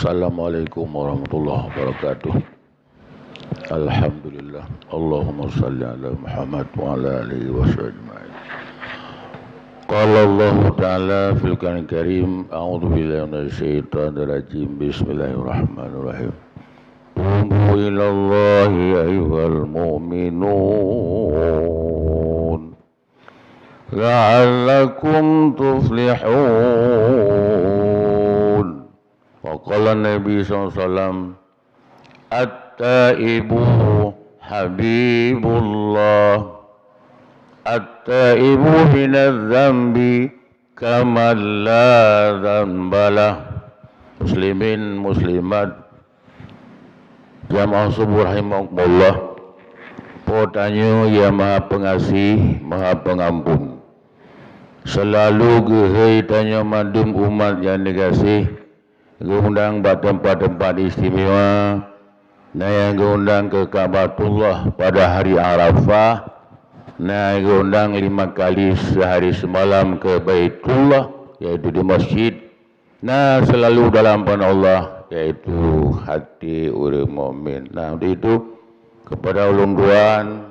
Assalamualaikum warahmatullahi wabarakatuh. Alhamdulillah. Allahumma salli ala Muhammad wa ala alihi wa sahbihi. Qala Allah Ta'ala fil Qur'anil Karim, a'udzu billahi minasy syaithanir rajim. Bismillahirrahmanirrahim. Tubu ilallahi ayyuhal mu'minun la'allakum tuflihun. Wa qala Nabi SAW, At-taibu habibullah, At-taibu minadz-dzambi kaman la dzambalah. Muslimin muslimat jamaah subuh rahimakumullah. Potanya yang maha pengasih, maha pengampun, selalu gehei tanya madum umat yang dikasih, geundang buat tempat-tempat istimewa, nah yang geundang ke Ka'batullah pada hari Arafah, nah geundang 5 kali sehari semalam ke Baitullah, yaitu di masjid, nah selalu dalam pandangan Allah, yaitu hati orang mukmin. Nah untuk itu kepada ulun tuan,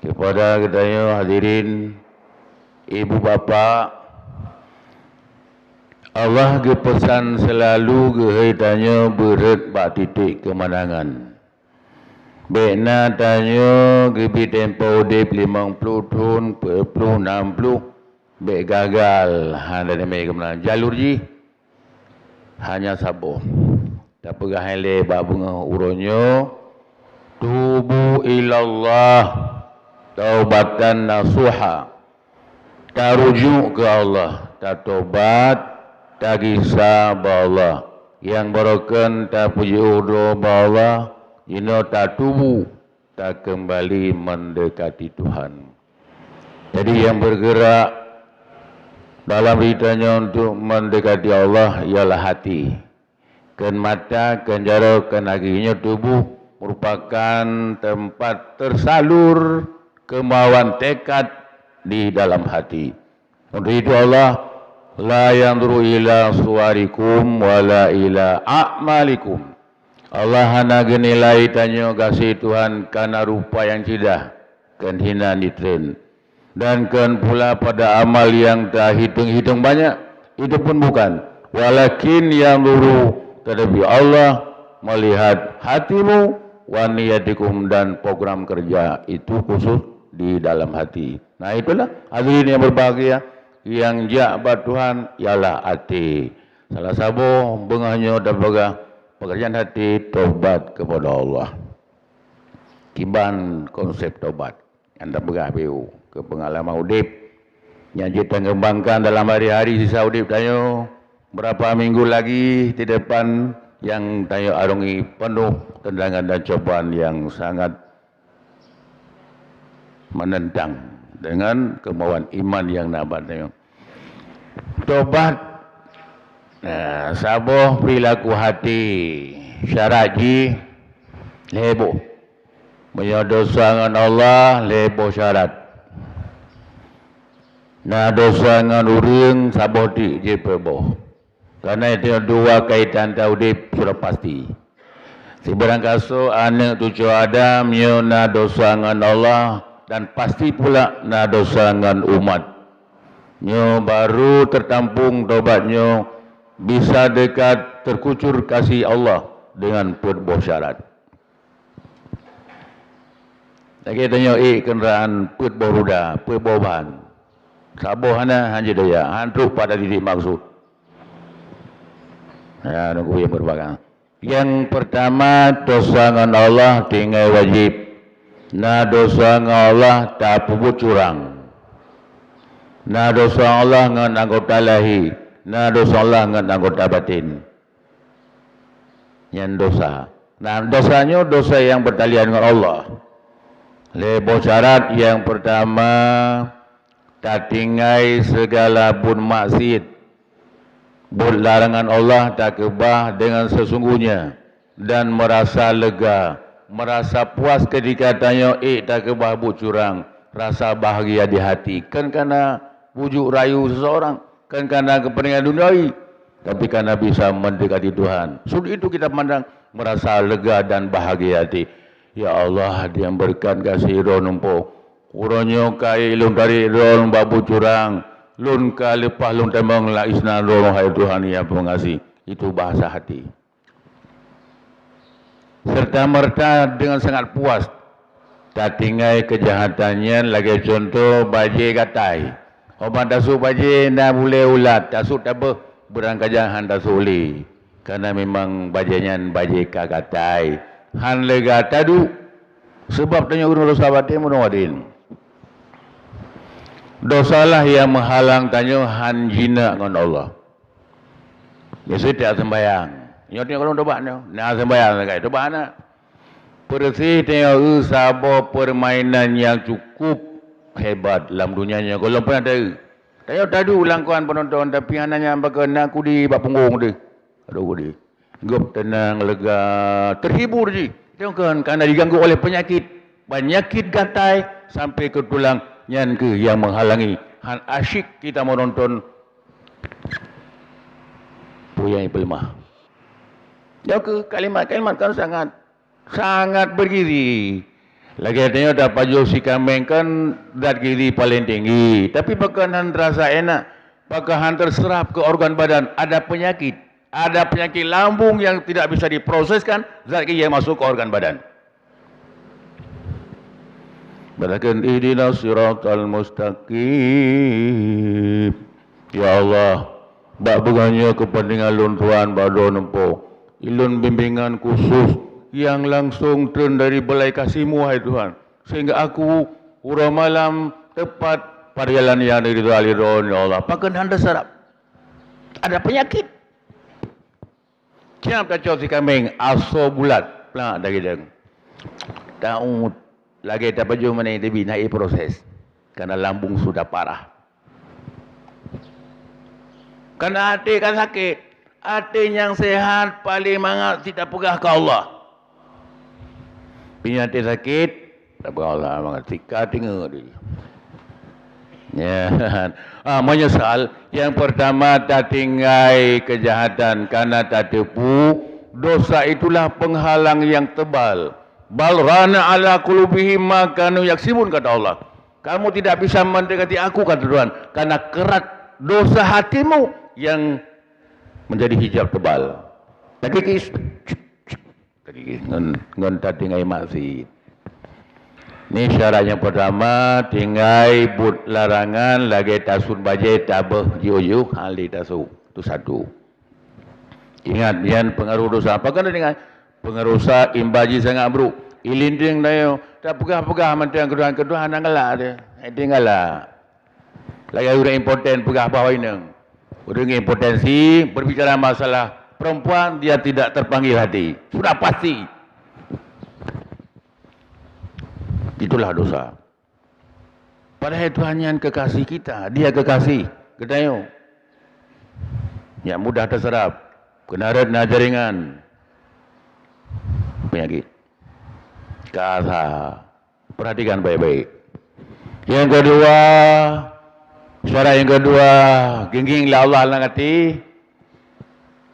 kepada kita hadirin, ibu bapa, Allah gepesan selalu gehei tanya beret bak titik kemenangan. Bekna tanya gebi tempo dip 50 tahun, 40, 60, bek gagal hanya demi kemenangan. Jalur ji hanya sabar. Tak pegah hele bak bunga uronyo. Tubu ilallah taubatan nasuha. Tak rujuk ke Allah, tak tobat, tak kisah Allah. Yang barokan tak puji urdo Allah, ino tak tubu, tak kembali mendekati Tuhan. Jadi yang bergerak dalam beritanya untuk mendekati Allah ialah hati. Ken mata, ken jaro, ken aginya tubuh merupakan tempat tersalur kemauan tekad di dalam hati. Untuk itu Allah la yanzuru ila suwarikum wala ila a'malikum. Allah hana genilai tanya kasih Tuhan karena rupa yang cidah, kan hina nitren, dan kan pula pada amal yang tak hitung-hitung banyak, itu pun bukan. Walakin yanzuru, tetapi Allah melihat hatimu, wa niyatikum, dan program kerja itu khusus di dalam hati. Nah itulah hadirin yang berbahagia, yang jabat Tuhan ialah hati. Salah satu bengahnya dapat pekerjaan hati, tobat kepada Allah. Kiban konsep tobat yang dapat BU ke pengalaman udip yang kita kembangkan dalam hari-hari sisa udip tanya berapa minggu lagi di depan yang tanya arungi penuh tendangan dan cobaan yang sangat menentang dengan kemauan iman yang nabatnya. Tobat, nah, saboh perilaku hati, syarat ji lebo, menyodosa dengan Allah lebo syarat. Nah dosa dengan urang saboh di je peboh. Karena itu dua kaitan taudib sudah pasti. Sebarang kaso anak tujuh Adam nyo na dosa dengan Allah, dan pasti pula na dosa dengan umat. Nyo baru tertampung tobatnyo, bisa dekat terkucur kasih Allah dengan perbuah syarat. Lagi tanya kenderaan perbuah ruda, perbuah bahan. Saboh hana hanya daya, hantuk pada titik maksud. Ya, nunggu yang berbagang. Yang pertama, dosa dengan Allah tinggal wajib. Nah dosa dengan Allah tak puput curang. Nah dosa Allah dengan anggota lahi. Nah dosa Allah dengan anggota batin. Yang dosa. Nah dosanya dosa yang bertalian dengan Allah. Lebo syarat yang pertama, tak tinggai segala bun maksiat. Berlarangan Allah tak kebah dengan sesungguhnya, dan merasa lega, merasa puas ketika tanya tak kebah bu curang, rasa bahagia di hati, kan karena pujuk rayu seseorang, kan karena kepentingan duniawi, tapi karena bisa mendekati Tuhan. Sudah itu kita pandang merasa lega dan bahagia hati. Ya Allah, dia berikan kasih ron umpo. Uronyo kai lun dari ron babu curang. Lun ka lepah lun tembang la isna ron hai Tuhan yang pengasih. Itu bahasa hati. Serta merta dengan sangat puas. Tak tinggal kejahatannya lagi contoh baje katai. Obat dasuk baje dah boleh ulat. Dasuk tak apa. Berang kajahan dasuk boleh. Karena memang bajenya baje kakatai. Han lega tadu. Sebab tanya guru dosa batin munawadin. Dosalah yang menghalang tanya han jina dengan Allah. Biasa tak sembayang. Nyot kalau doba ni, nak sembayang sangat. Doba nak. Bersih tengok sabar permainan yang cukup hebat dalam dunianya. Kalau pun ada. Tengok tadu langkuan penonton tapi anaknya berkena kudi bak punggung dia. Aduh kudi. Gop tenang, lega, terhibur je. Tengok kan kerana diganggu oleh penyakit. Penyakit gatai sampai ke tulang yang menghalangi. Han asyik kita menonton Puyai Pelmah. Ya ke kalimat-kalimat kan sangat bergizi. Lagi tengok dah pajul si kambing kan dat gizi paling tinggi. Tapi bakalan rasa enak. Bakalan terserap ke organ badan. Ada penyakit. Ada penyakit lambung yang tidak bisa diproseskan. Zat gizi yang masuk ke organ badan. Balakan ihdinas siratal mustaqim. Ya Allah. Bak berganya kepentingan lun Tuhan bado nempo. Ilun bimbingan khusus yang langsung turun dari belai kasih-Mu hai Tuhan. Sehingga aku urang malam tepat pada jalan yang diridhon ya Allah. Pakan anda sarap. Ada penyakit. Siap tak cok si kambing aso bulat pelak dari deng. Tahu lagi tak baju mana itu naik proses. Karena lambung sudah parah. Karena hati kan sakit. Hati yang sehat paling mangat tidak pegah ke Allah. Punya hati sakit, tak pegah Allah. Mangat tika tinggal dia. Ya. Menyesal. Yang pertama tak tinggal kejahatan karena tak tipu. Dosa itulah penghalang yang tebal. Balrana ala qulubihim ma kanu yaksibun kata Allah. Kamu tidak bisa mendekati aku kata Tuhan. Karena kerat dosa hatimu yang menjadi hijab tebal. Tapi kis ngon tak tinggal maksiat. Ini syarat yang pertama tinggal but larangan lagi tasun bajet tabah jiu-jiu hali tasu. Itu satu. Ingat yang pengaruh dosa apa kan dengan pengaruh dosa imbaji sangat bro. Ilinding dayo tak pegah-pegah mentang kedua nangala dia. Tinggallah. Lagi orang important pegah bawah ini. Orang impotensi berbicara masalah perempuan dia tidak terpanggil hati. Sudah pasti. Itulah dosa. Padahal Tuhan yang kekasih kita. Dia kekasih. Kedayo. Yang mudah terserap. Kenarat na jaringan. Penyakit. Kasa. Perhatikan baik-baik. Yang kedua. Syarat yang kedua, gengginglah Allah langati.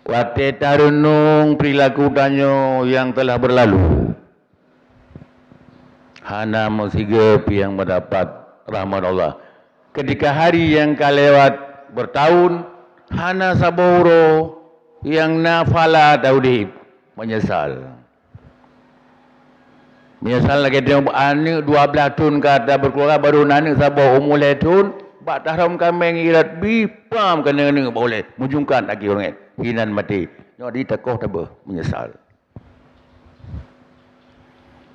Wate tarunung perilaku danyo yang telah berlalu. Hana musigep yang mendapat rahmat Allah. Ketika hari yang kalewat bertahun, hana saboro yang nafala taudib menyesal. Menyesal lagi dia anak 12 tahun kata berkeluarga baru anak sabor umur tahun. Bak tahram kambing irat bipam kena boleh mujungkan lagi orang hinan mati. Nyok di takoh tabah menyesal.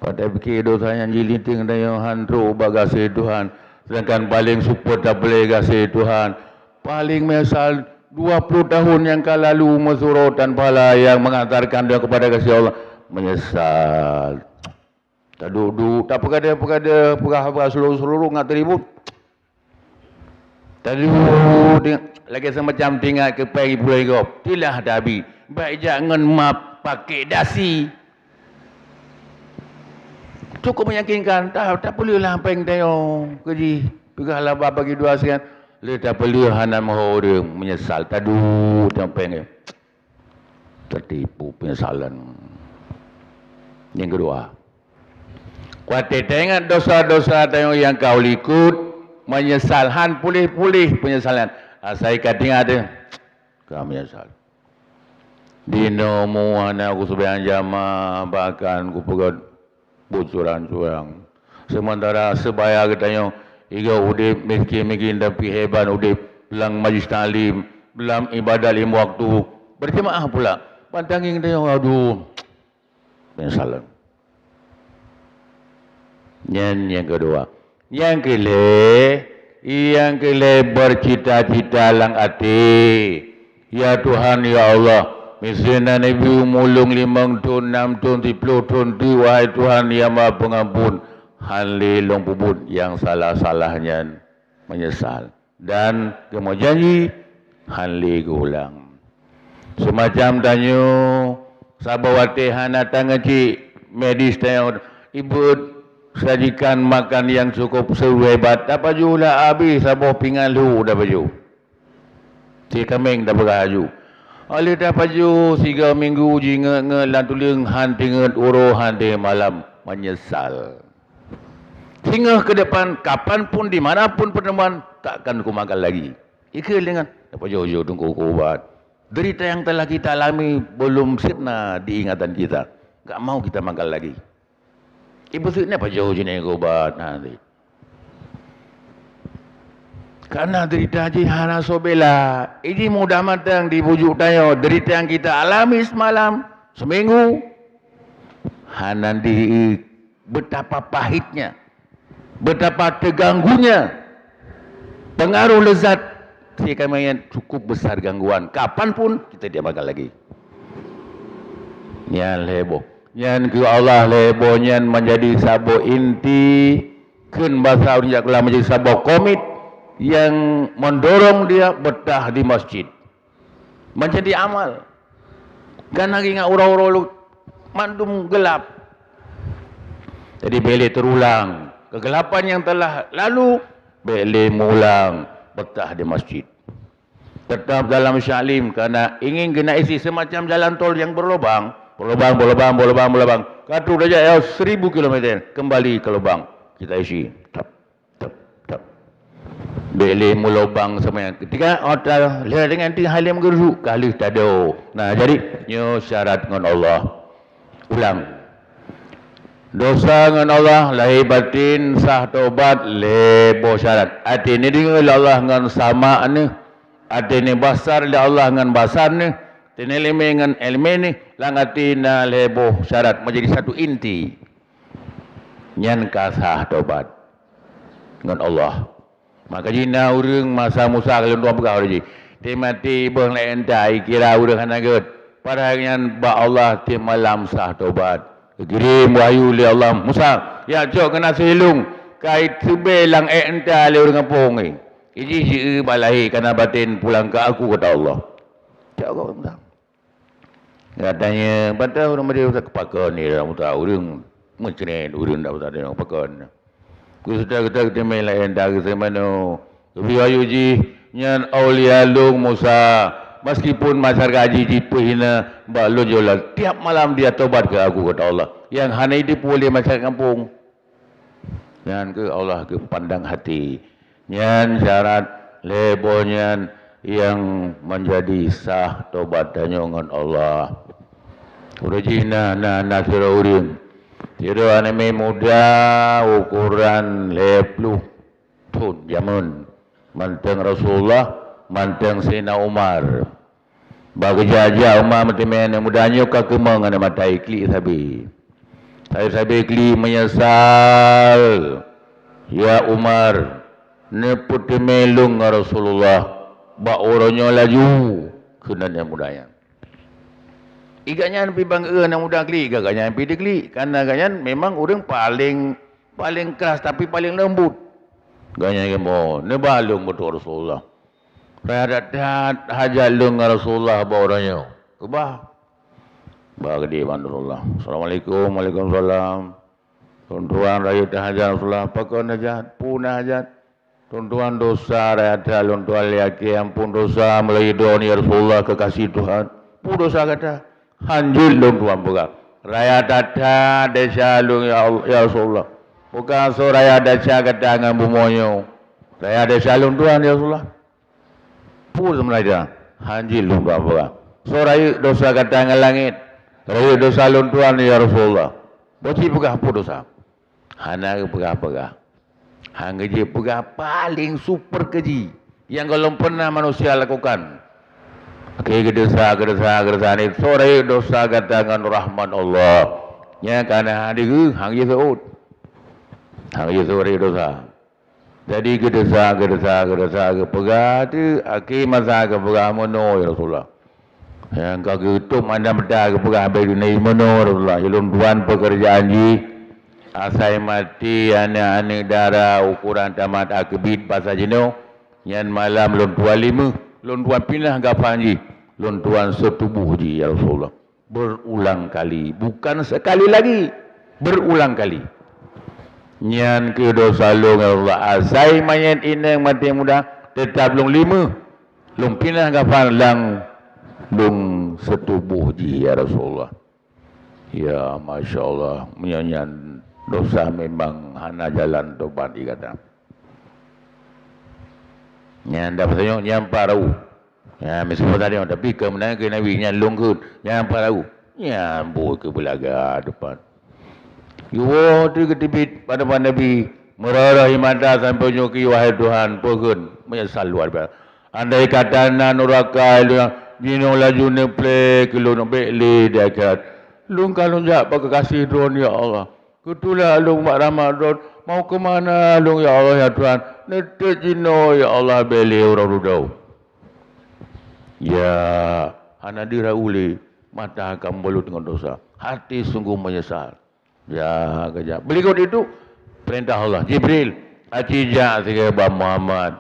Pada fikir dosa yang jiliting dan yang handro bagasi Tuhan. Sedangkan paling support tak boleh kasih Tuhan. Paling menyesal 20 tahun yang lalu mesurutan pahala yang mengantarkan dia kepada kasih Allah. Menyesal. Tak duduk, tak pegada, pegah seluruh ngat ribut. Tadi lagi semacam tinggal ke pagi pulai gop. Tilah dabi. Baik jangan map pakai dasi. Cukup meyakinkan. Tak bolehlah peng tayo. Keji. Pegahlah bagi dua sekian. le tak perlu hana mahu dia menyesal tadu sampai ni tertipu penyesalan. Yang kedua, kuatir tengok dosa-dosa tengok yang kau likut menyesal han pulih-pulih penyesalan. Saya kata ada kau menyesal. Dino muana aku sebayang jamaah bahkan aku pegat bocoran-corang. Sementara sebaya katanya iga udip miskin-miskin tapi hebat udip belang majlis ta'lim, belang ibadah 5 waktu. Berjemaah pula. Pantangin dia aduh. Penyesalan. Yang kedua. Yang kele bercita-cita lang hati. Ya Tuhan ya Allah. Misalnya Nabi mulung 5 tahun, 6 tahun, 10 tahun, wahai Tuhan yang Maha Pengampun. Halilung pubut yang salah-salahnya menyesal. Dan kamu janji, hali ulang. Semacam tanya, sabawati hana tangaci medis tanya, ibu sajikan makan yang cukup sehebat. Apa juga habis, sabah pingalu dah baju. Si kambing dah beraju. Oleh dah baju, 3 minggu jinga lantuling hantinget uro hanti malam menyesal. Hingga ke depan, kapanpun, dimanapun pertemuan, takkan ku makan lagi. Ikut dengan, apa jauh-jauh tunggu ubat. Derita yang telah kita alami belum sirna diingatan kita. Tak mau kita makan lagi. Ibu sini apa jauh jenis ubat nanti. Karena derita haji hana sobela. Ini mudah matang di bujuk tayo. Derita yang kita alami semalam, seminggu. Hana di betapa pahitnya. Betapa terganggunya pengaruh lezat si kami yang cukup besar gangguan. Kapanpun kita dia makan lagi. Yang leboh. Yang ke Allah leboh yang menjadi sabo inti. Kun bahasa ujian kelah menjadi sabo komit. Yang mendorong dia betah di masjid. Menjadi amal. Karena ingat urau-urau mandum gelap. Jadi boleh terulang. Kegelapan yang telah lalu, boleh mengulang betah di masjid. Tetap dalam sya'lim kerana ingin kena isi semacam jalan tol yang berlubang. Berlubang. Katu saja 1000 km kembali ke lubang. Kita isi. Tap. Boleh melubang semuanya. Ketika otak lihat dengan tinggal halim geruk. Kali tak ada. Nah jadi, nyo syarat dengan Allah. Ulang. Dosa dengan Allah lahir batin sah taubat lebo syarat. Hati ni dengan Allah dengan sama ni. Hati ni basar dengan Allah dengan basar ni. Hati ni ilmi dengan ilmi ni. Langati na lebo syarat menjadi satu inti. Nyan kasah taubat dengan Allah. Maka jina urang masa Musa kalau tuan pegah je. Ti mati beng lain tai kira urang hanaget. Padahal ba Allah ti malam sah taubat. Kirim wahyu li Allah Musa, ya cok kena selung kait sebelang entah le orang kampung ni. Iji balahi karena batin pulang ke aku kata Allah. Cok kau Musa. Katanya betul orang dia kepakan ni orang tahu orang mencret orang dah betul orang pakan. Ku sudah kita main lain dah ke mana. Wahyu ji nyan aulia lung Musa. Meskipun masyarakat haji dipehina balo jola tiap malam dia tobat ke aku kata Allah. Yang hana itu boleh masyarakat kampung. Yang ke Allah ke pandang hati. Yang syarat lebonya yang menjadi sah tobat dengan Allah. Urujina na nasira urin. Tidak anime muda ukuran 50 tahun zaman manteng Rasulullah. Manteng Sayyidina Umar. Bagi jajah Umar mati-mati mudanya ke kemang ada mata ikli sabi. Saya sabi ikli menyesal. Ya Umar. Neput melung Rasulullah. Bak orangnya laju. Kenanya mudanya. Igaknya nampi bangga nak muda kli. Igaknya nampi dikli. Karena igaknya memang orang paling keras tapi paling lembut. Igaknya kemo. Nebalung betul Rasulullah. Radat hajat lung Rasulullah bauranya. Kebah. Bagdi Rasulullah. Assalamualaikum. Waalaikumsalam. Tuan-tuan rakyat hajat Rasulullah. Pakon hajat. Punah hajat. Tuan-tuan dosa raya tuan laki ampun dosa melalui doa ya Rasulullah kekasih Tuhan. Pu dosa kata hanjil tuan buka. Raya data desa lung ya Allah ya Rasulullah. Bukan so raya desa kata dengan bumoyo. Raya desa lung tuan ya Rasulullah. Pu sebenarnya hanjil tuan buka. So raya dosa kata dengan langit. Raya dosa lung tuan ya Rasulullah. Bocil buka pu dosa. Hana buka. Hang keji pegah paling super keji yang kalau pernah manusia lakukan. Okey, dosa ni sore dosa katakan rahmat Allah. Ya karena hari ke hang je saud. Hang je sore dosa. Jadi dosa ke pegah tu akhir masa ke pegah mono ya Rasulullah. Yang kau ketum anda benda ke pegah bayi ni mono Rasulullah. Ilun tuan pekerjaan ji. Asai mati anak-anak darah ukuran tamat akbid pasal jenuh yang malam lontuan 5 lontuan pindah gapan ji lontuan setubuh ji ya Rasulullah berulang kali bukan sekali lagi berulang kali nyan ke dosa long ya Allah asai mayat inang mati muda tetap long 5 long pindah gapan lang long setubuh ji ya Rasulullah ya Masya Allah menyanyian dosa memang hana jalan tobat dikata. Yang dapat tanya yang parau. Ya meskipun tadi tapi kemenangan ke Nabi yang longgut yang parau. Yang buat ke belaga depan. Yo tu ketipit pada Nabi merarahi mata sampai nyoki wahai Tuhan pohon menyesal luar biasa. Andai kata neraka jino laju neple kilo nombek le dia kat. Lung kalau jak pakai kasih drone ya Allah. Ketulah lung mak Ramadan mau ke mana lung ya Allah ya Tuhan netek jino ya Allah beli orang rudau ya hana dirauli mata akan belut dengan dosa hati sungguh menyesal ya kerja berikut itu perintah Allah Jibril acija tiga Muhammad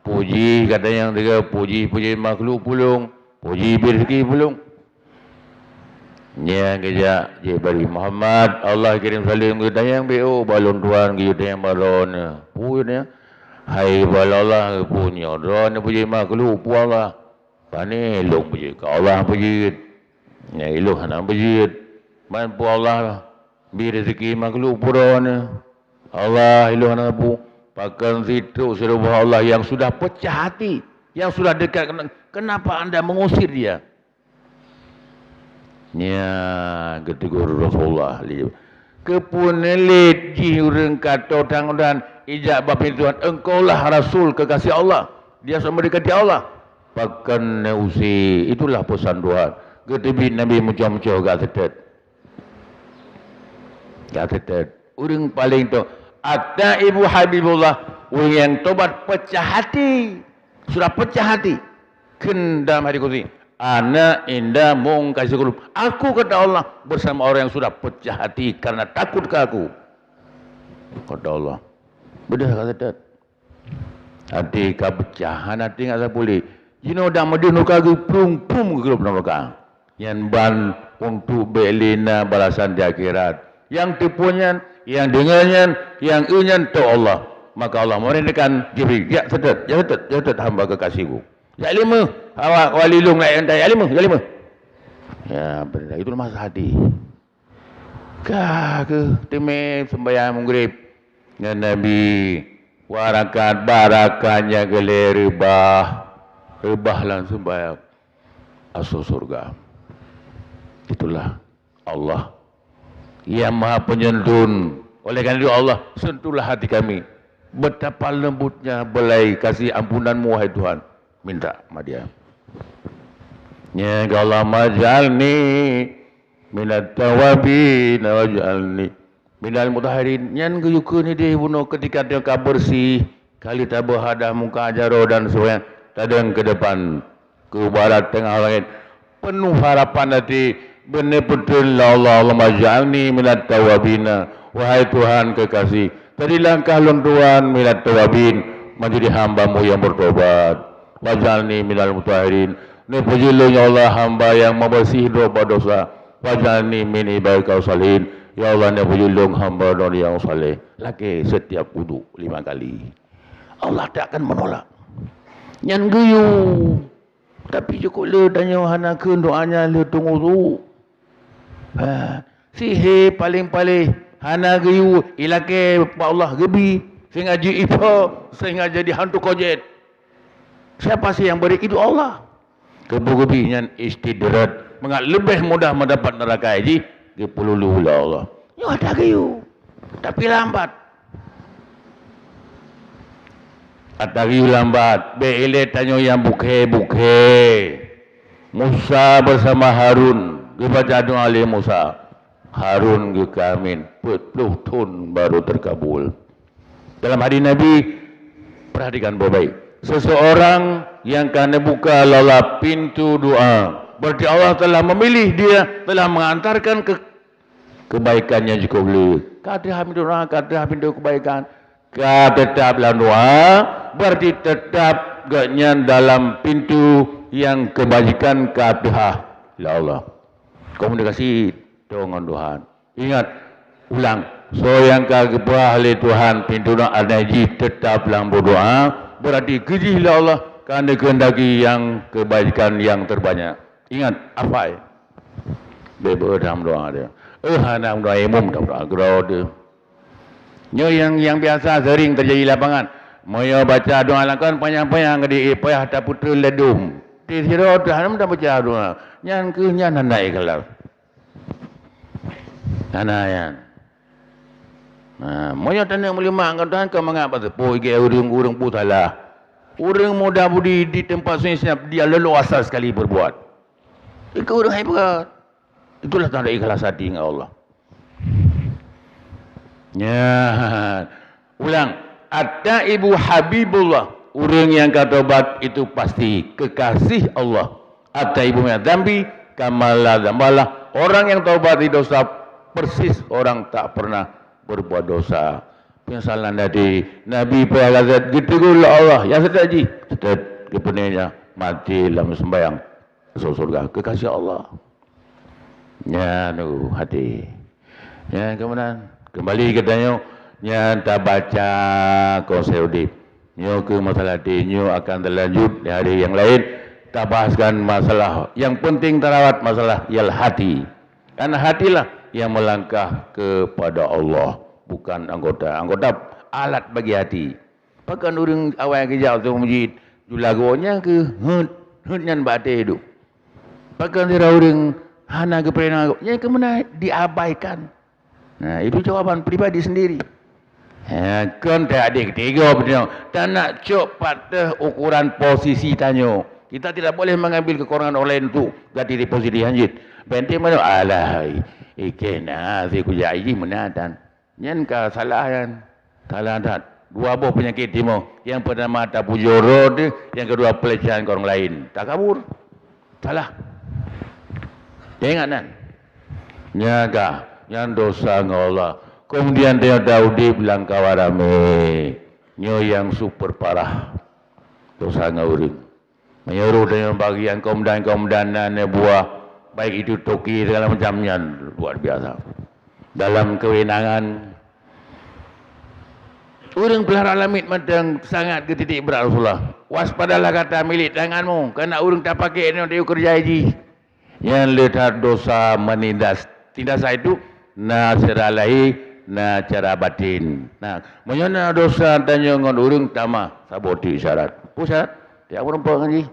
puji kata yang tiga puji makhluk pulung puji rezeki pulung nya kerja Jibril Muhammad Allah kirim salim kita yang BO balon tuan kita yang balon punya hai balAllah punya don puji makhluk pu Allah pani long puji ka Allah puji nya iluh hana puji man pu Allah bi rezeki makhluk puron Allah iluh hana pu pakan situ serupa Allah yang sudah pecah hati yang sudah dekat kenapa anda mengusir dia nya ketegur Rasulullah kepunelit jiureng kato tangdan ijab bapin Tuhan engkaulah rasul kekasih Allah dia sama dekati Allah pakan usi itulah pesan Tuhan ketebi Nabi muncul-muncul gak tetet urang paling tu atta ibu Habibullah urang yang tobat pecah hati sudah pecah hati kendam hari kursi anak indah mung kasih kulub. Aku kata Allah bersama orang yang sudah pecah hati karena takut ke aku. Kata Allah. Bedah kata dat. Hati kepecahan hati enggak boleh. Jino dah medun kagu pung ke grup neraka. Yang ban untuk belina balasan di akhirat. Yang tipunya, yang dengannya, yang unyan tu Allah. Maka Allah merintahkan Jibril, ya setet hamba kekasihku. Ya 5 awak wali lung lain entah ya 5 ya benar itu masa hati kah ke teme sembahyang maghrib dengan Nabi warakat barakannya gele rebah langsung sembahyang masuk surga itulah Allah yang maha penyantun oleh karena itu Allah sentuhlah hati kami betapa lembutnya belai kasih ampunanmu wahai Tuhan minta sama dia. Ya Allah majalni minat tawabin wajalni minal mutahirin. Yang kuyuku ni dia bunuh ketika dia bersih kali tak berhadah muka ajaro dan soyang tadang ke depan ke barat tengah langit penuh harapan hati benar betul Allah majalni minat tawabina wahai Tuhan kekasih tadi langkah lontuan minat tawabin menjadi hamba-Mu yang bertobat. Wajalni minal mutahirin. Ni pujilah ya Allah hamba yang membersih dosa. Wajalni min ibadikal salihin. Ya Allah ni pujilah hamba yang saleh. Laki setiap wudu 5 kali. Allah tak akan menolak. Yang geyu. Tapi cukup le tanya hana ke doanya le tunggu tu. Sihir paling-paling hana geyu ilake Pak Allah gebi sehingga ji ifa sehingga jadi hantu kojet. Siapa sih yang beri itu? Allah. Kebu-gebi yang istidrat mengat lebih mudah mendapat neraka haji ke pelulu Allah. Ya ada geyu. Tapi lambat. Atari lambat. Beile tanya yang bukhe. Musa bersama Harun. Kebaca doa oleh Musa. Harun ke Kamin. 40 tahun baru terkabul. Dalam hadis Nabi, perhatikan baik-baik. Seseorang yang kena buka lala pintu doa. Berarti Allah telah memilih dia. Telah mengantarkan kebaikan yang cukup boleh. Kata hamid doa, kata hamid kebaikan. Tetap dalam doa, berarti tetap gaknya dalam pintu yang kebajikan katihah. Ya Allah, komunikasi dengan Tuhan. Ingat, ulang. So yang kagepah oleh Tuhan pintu doa anaji tetap dalam berdoa, berarti kejilah Allah kerana kehendaki yang kebajikan yang terbanyak. Ingat, apa? Bebas dalam doa dia. Dalam doa imam dalam doa gerau dia. Yang biasa sering terjadi lapangan. Moyo baca doa lakukan panjang-panjang di payah tak putra ledum. Tisiro Tuhan dah baca doa. Yang kenyang naik kelar. Kanayan. Moyo tanda boleh mak Tuhan kau mengapa sepuh ke urang pun salah. Urang muda budi di tempat sunyi dia leluasa sekali berbuat. Itu urang hebat. Itulah tanda ikhlas hati dengan Allah. Ya, ulang. At-taibu habibullah. Orang yang katobat itu pasti kekasih Allah. At-taibu min dzambi kamala dzambalah. Orang yang taubat dari dosa persis orang tak pernah berbuat dosa. Penyesalan tadi Nabi pelazat gitu Allah yang setaji setet kepenenya mati dalam sembahyang masuk surga kekasih Allah. Ya nu hati. Ya kemudian kembali katanya, nya tak baca konseudip. Nyo ke masalah dinyo akan terlanjut di hari yang lain. Tak bahaskan masalah. Yang penting terawat masalah ialah hati. Karena hatilah yang melangkah kepada Allah. Bukan anggota. Anggota alat bagi hati. Bahkan orang awal kerja untuk masjid. Julagonya ke nyan bate hidup. Bahkan dia orang hana ke perenang. Yang kemana diabaikan. Nah, itu jawaban pribadi sendiri. Kan tak ada ketiga betul. Tak nak cok pada ukuran posisi tanya. Kita tidak boleh mengambil kekurangan orang lain tu. Ganti di posisi hanjit. Bente mana? Alah, ikena si kujaiji menatan. Nyan ka salah kan? Salah tak. Dua buah penyakit timo. Yang pertama tak pujoro dia, yang kedua pelecehan ke orang lain. Tak kabur. Salah. Jangan kan? Nyaga. Yang dosa dengan Allah. Kemudian dia Daudi bilang kawarame. Nyo yang super parah. Dosa dengan orang. Menyuruh dengan bagian komandan-komandan buah. Baik itu toki segala macamnya. Luar biasa. Dalam kewenangan. Orang pelihara lamit matang sangat ke titik berat Rasulullah. Waspadalah kata milik tanganmu. Kerana orang tak pakai dia kerja haji. Yang lihat dosa menindas. Tindas itu. Na secara lahir, na cara batin. Nah, menyana dosa tanya dengan orang tamah saboti syarat. Pusat, dia pun nampak ngaji.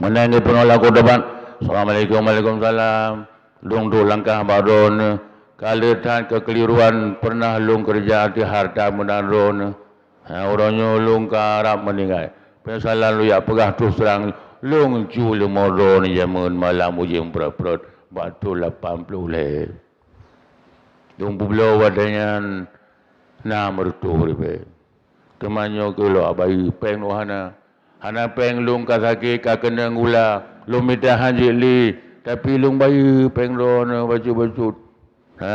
Menangis penolak ke depan. Assalamualaikum, waalaikumsalam. Lung tu langkah baron. Kalau tak kekeliruan pernah lung kerja di harta menandron. Orangnya lung ke Arab meninggal. Penyesalan lu ya pegah terus terang. Lung culu moron jamun malam ujung perut-perut. Batu 80 leh. Dung pulau wadanya na mertu ribe. Kemanyo kelo abai peng hana. Hana peng lung kasake ka kena ngula. Lung minta hanji li. Tapi lung bayi peng ron baju-baju.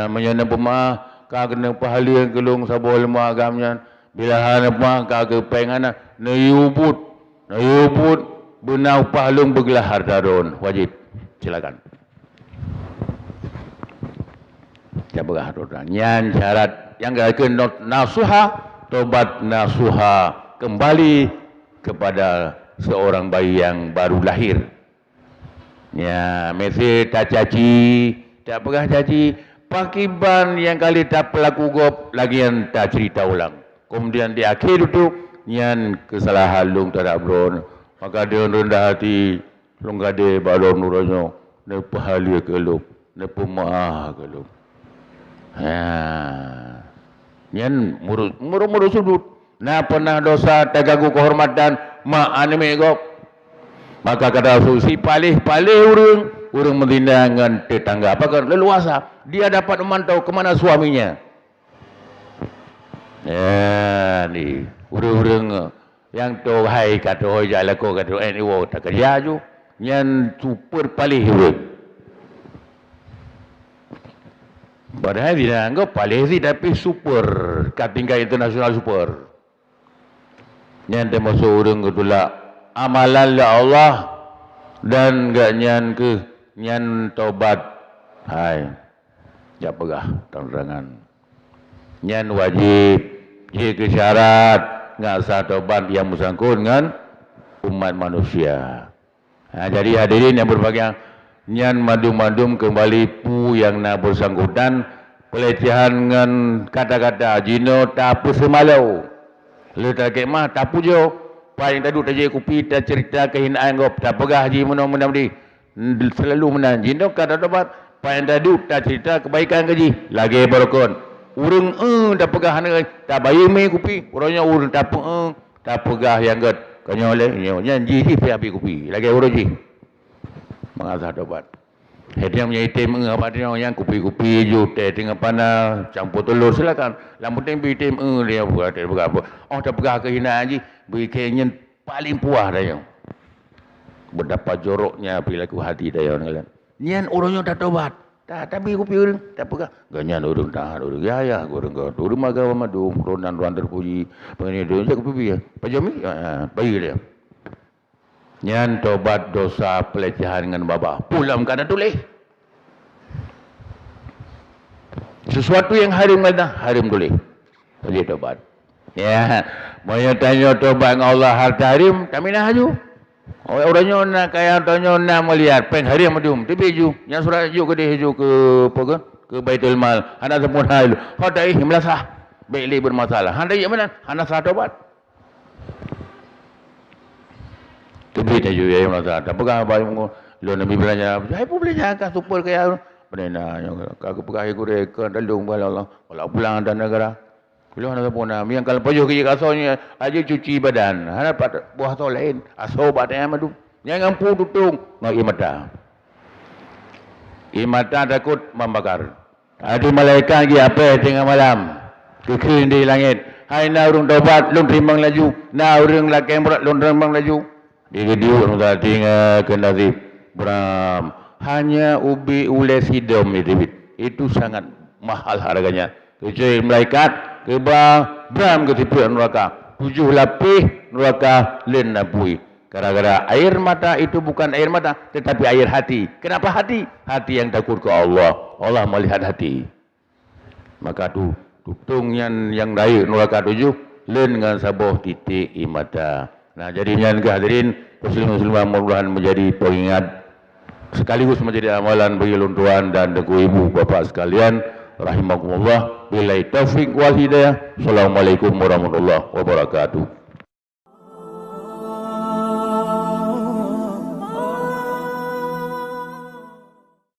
Menyana pemah ka kena pahali yang kelung sabo lemah agamnya. Bila hana pemah ka ke peng hana. Nayubut benau pahlung bergelah harta ron. Wajib. Silakan. Siapa harta. Nyan syarat yang kena nasuha, tobat nasuha. kembali kepada seorang bayi yang baru lahir. Ya, mesti tak caci, tak pernah caci. Pakiban yang kali tak pelaku gop lagi yang tak cerita ulang. Kemudian di akhir itu yang kesalahan lung tak bron. Maka dia rendah hati, lung gade balon nuranyo, ne pahalia kelup, ne pemaah kelup. Ya. Yang muru sudut. Nah pernah dosa terganggu kehormatan mak anime gop. Maka kata susi palih urang mendindangan tetangga apakah leluasa dia dapat memantau kemana suaminya. Ya ni urang yang tu hai kata hoi jala ko kata ni wo tak kerja ju yang super palih urang. Padahal dia anggap palih sih tapi super tingkat internasional super. Yang termasuk urang ketulak amalan la Allah dan gak nyan taubat hai jak pegah terangan nyan wajib jika syarat ngasa taubat yang bersangkut dengan umat manusia. Jadi hadirin yang berbahagia, nyan madum-madum kembali pu yang nak bersangkutan pelecehan dengan kata-kata jino tapu semalau letak kemah tapu jo paling tadu tak jadi kopi tak cerita kehinaan gop tak pegah haji menang-menang di selalu menang jino kata dapat paling tadu tak cerita kebaikan gaji lagi berkon urang tak pegah hana tak bayi mai kopi orangnya urang tak pegah yang gat kanyo le nya ji habis kopi lagi urang ji mengasah dapat hediam nya item apa dia yang kopi-kopi ju teh dengan pana campur telur silakan yang penting item dia buat apa tak pegah kehinaan ji beri kenyan paling puas dah yang berdapat joroknya perilaku hati dah yang nyan orangnya tak tobat tak tapi kopi orang tak pegah ganyan orang tahan orang ya orang kau orang magawa madum ronan ruan terpuji pengen dia jak kopi ya pajami bagi dia nyan tobat dosa pelecehan dengan bapa pulang kada tulis sesuatu yang haram kata haram tulis boleh tobat ya mau tanya tobat dengan Allah harta haram tak minah haju orangnya nak kaya orangnya nak melihat peng haram madum tapi ju yang surat ju ke dia ju ke apa ke Baitul Mal hana sempurna itu hada ih melasah baik bermasalah handa ya mana hana sah tobat tapi tak juga yang masa tak pegah bayu lo nabi belanja hai pun boleh jangan super kaya benena aku pegah aku rekan dalung bala Allah wala pulang dan negara kalau nak pun yang kalau payah kerja kasarnya aja cuci badan hana buah tol lain aso badan madu jangan pu tutung ngak imata takut membakar ada malaikat gi apa tengah malam kekil di langit hai na urang tobat lung timbang laju na urang lakai berat lung timbang laju dia orang tinggal kendali beram hanya ubi ules hidung itu sangat mahal harganya kecuali malaikat kebang beram ke tipu neraka 7 lapis neraka len napui gara-gara air mata itu bukan air mata tetapi air hati. Kenapa hati? Hati yang takut ke Allah. Allah melihat hati. Maka tu tutung yang raih neraka 7 len dengan sabuh titik imata. Nah, jadinya hadirin muslim-muslimah mudah-mudahan menjadi pengingat sekaligus menjadi amalan bagi luntuan dan deku ibu bapak sekalian rahimakumullah. Billahi taufik wal hidayah. Assalamualaikum warahmatullahi wabarakatuh.